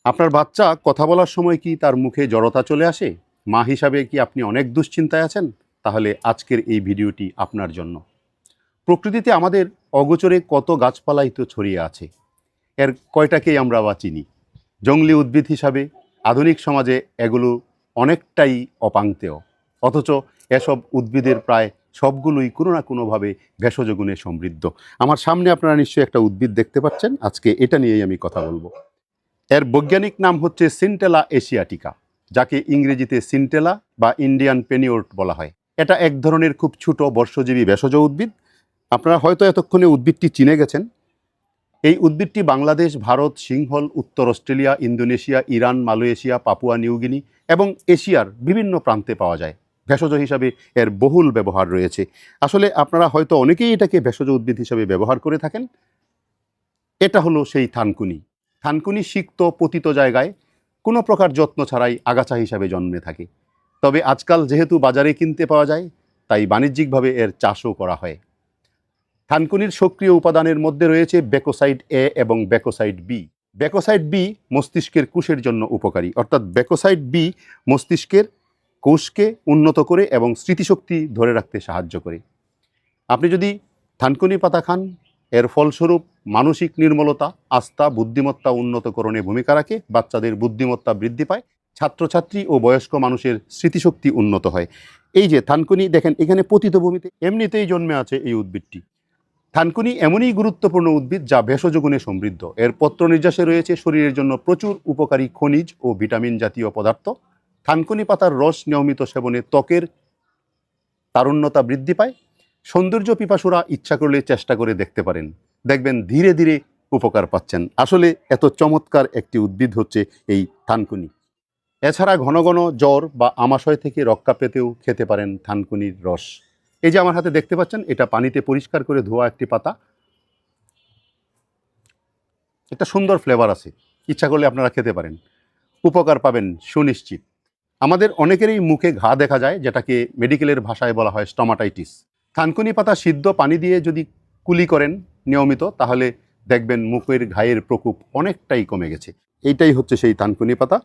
আপনার বাচ্চা কথা বলার সময় কি তার মুখে জড়তা চলে আসে? মা হিসাবে কি আপনি অনেক দুশ্চিন্তায় আছেন? তাহলে আজকের এই ভিডিওটি আপনার জন্য। প্রকৃতিতে আমাদের অগোচরে কত গাছপালাই তো ছড়িয়ে আছে। এর কয়টাকেই আমরা বা চিনি। জংলি উদ্ভিদ হিসাবে আধুনিক সমাজে এগুলো অনেকটাই অপাংতেয়। অথচ এসব উদ্ভিদের প্রায় সবগুলোই কোনো না কোনোভাবে ভেষজ গুণে সমৃদ্ধ। আমার সামনে আপনারা নিশ্চয়ই একটা উদ্ভিদ দেখতে পাচ্ছেন। আজকে এটা নিয়েই আমি কথা বলবো। এর বৈজ্ঞানিক নাম হচ্ছে সিনটেলা এশিয়াটিকা, যাকে ইংরেজিতে সিনটেলা বা ইন্ডিয়ান পেনিওর্ট বলা হয়। এটা এক ধরনের খুব ছোট বর্ষজীবী ভেষজ উদ্ভিদ। আপনারা হয়তো এতক্ষণে উদ্ভিদটি চিনে গেছেন। এই উদ্ভিদটি বাংলাদেশ, ভারত, সিংহল, উত্তর Australia, Indonesia, Iran, Malaysia, Papua New Guinea এবং এশিয়ার বিভিন্ন প্রান্তে পাওয়া যায়। ভেষজ হিসাবে এর বহুল ব্যবহার রয়েছে। আসলে আপনারা হয়তো অনেকেই এটাকে ভেষজ উদ্ভিদ হিসাবে ব্যবহার করে থাকেন। এটা হলো সেই থানকুনি। থানকুনি সিক্ত পতিত জায়গায় কোনো প্রকার যত্ন ছাড়াই আগাছা হিসাবে জন্মে থাকে। তবে আজকাল যেহেতু বাজারে কিনতে পাওয়া যায়, তাই বাণিজ্যিকভাবে এর চাষও করা হয়। থানকুনির সক্রিয় উপাদানের মধ্যে রয়েছে বেকোসাইড এ এবং বেকোসাইড বি। বেকোসাইড বি মস্তিষ্কের কোষের জন্য উপকারী, অর্থাৎ বেকোসাইড বি মস্তিষ্কের কোষকে উন্নত করে এবং স্মৃতিশক্তি ধরে রাখতে সাহায্য করে। আপনি যদি থানকুনি পাতা খান, এর ফলস্বরূপ মানসিক নির্মলতা, আস্থা, বুদ্ধিমত্তা উন্নতকরণে ভূমিকা রাখে। বাচ্চাদের বুদ্ধিমত্তা বৃদ্ধি পায়, ছাত্রছাত্রী ও বয়স্ক মানুষের স্মৃতিশক্তি উন্নত হয়। এই যে থানকুনি দেখেন, এখানে পতিত ভূমিতে এমনিতেই জন্মে আছে এই উদ্ভিদটি। থানকুনি এমনই গুরুত্বপূর্ণ উদ্ভিদ যা ভেষজ গুণে সমৃদ্ধ। এর পত্র নির্যাসে রয়েছে শরীরের জন্য প্রচুর উপকারী খনিজ ও ভিটামিন জাতীয় পদার্থ। থানকুনি পাতার রস নিয়মিত সেবনে ত্বকের তারুণ্যতা বৃদ্ধি পায়। সৌন্দর্য পিপাসুরা ইচ্ছা করলে চেষ্টা করে দেখতে পারেন, দেখবেন ধীরে ধীরে উপকার পাচ্ছেন। আসলে এত চমৎকার একটি উদ্ভিদ হচ্ছে এই থানকুনি। এছাড়া ঘন ঘন জ্বর বা আমাশয় থেকে রক্ষা পেতেও খেতে পারেন থানকুনির রস। এই যে আমার হাতে দেখতে পাচ্ছেন, এটা পানিতে পরিষ্কার করে ধোয়া একটি পাতা। একটা সুন্দর ফ্লেভার আছে, ইচ্ছা করলে আপনারা খেতে পারেন, উপকার পাবেন সুনিশ্চিত। আমাদের অনেকেরই মুখে ঘা দেখা যায়, যেটাকে মেডিকেলের ভাষায় বলা হয় স্টমাটাইটিস। থানকুনি পাতা সিদ্ধ পানি দিয়ে যদি কুলি করেন নিয়মিত, তাহলে দেখবেন মুখের ঘায়ের প্রকোপ অনেকটাই কমে গেছে। এইটাই হচ্ছে সেই থানকুনি পাতা।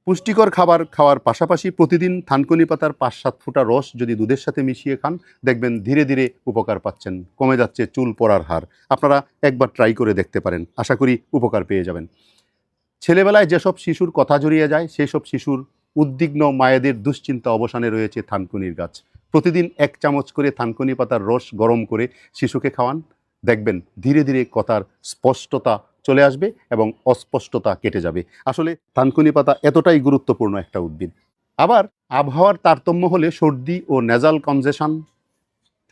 পুষ্টিকর খাবার খাওয়ার পাশাপাশি প্রতিদিন থানকুনি পাতার 5-7 ফোঁটা রস যদি দুধের সাথে মিশিয়ে খান, দেখবেন ধীরে ধীরে উপকার পাচ্ছেন, কমে যাচ্ছে চুল পড়ার হার। আপনারা একবার ট্রাই করে দেখতে পারেন, আশা করি উপকার পেয়ে যাবেন। ছেলেবেলায় যেসব শিশুর কথা জড়িয়ে যায়, সেই সব শিশুর উদ্বিগ্ন মায়েদের দুশ্চিন্তা অবসানে রয়েছে থানকুনির গাছ। প্রতিদিন 1 চামচ করে থানকুনি পাতার রস গরম করে শিশুকে খাওয়ান, দেখবেন ধীরে ধীরে কথার স্পষ্টতা চলে আসবে এবং অস্পষ্টতা কেটে যাবে। আসলে থানকুনি পাতা এতটাই গুরুত্বপূর্ণ একটা উদ্ভিদ। আবার আবহাওয়ার তারতম্য হলে সর্দি ও নেজাল কনজেশন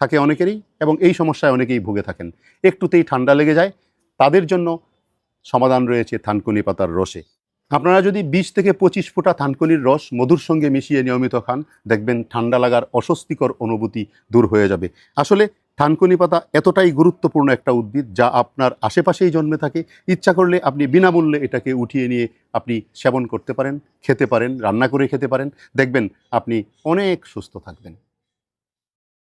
থাকে অনেকেরই, এবং এই সমস্যায় অনেকেই ভুগে থাকেন। একটুতেই ঠান্ডা লেগে যায়, তাদের জন্য সমাধান রয়েছে থানকুনি পাতার রসে। আপনারা যদি 20 থেকে 25 ফোঁটা থানকুনির রস মধুর সঙ্গে মিশিয়ে নিয়মিত খান, দেখবেন ঠান্ডা লাগার অস্বস্তিকর অনুভূতি দূর হয়ে যাবে। আসলে থানকুনি পাতা এতটাই গুরুত্বপূর্ণ একটা উদ্ভিদ, যা আপনার আশেপাশেই জন্মে থাকে। ইচ্ছা করলে আপনি বিনামূল্যে এটাকে উঠিয়ে নিয়ে আপনি সেবন করতে পারেন, খেতে পারেন, রান্না করে খেতে পারেন, দেখবেন আপনি অনেক সুস্থ থাকবেন।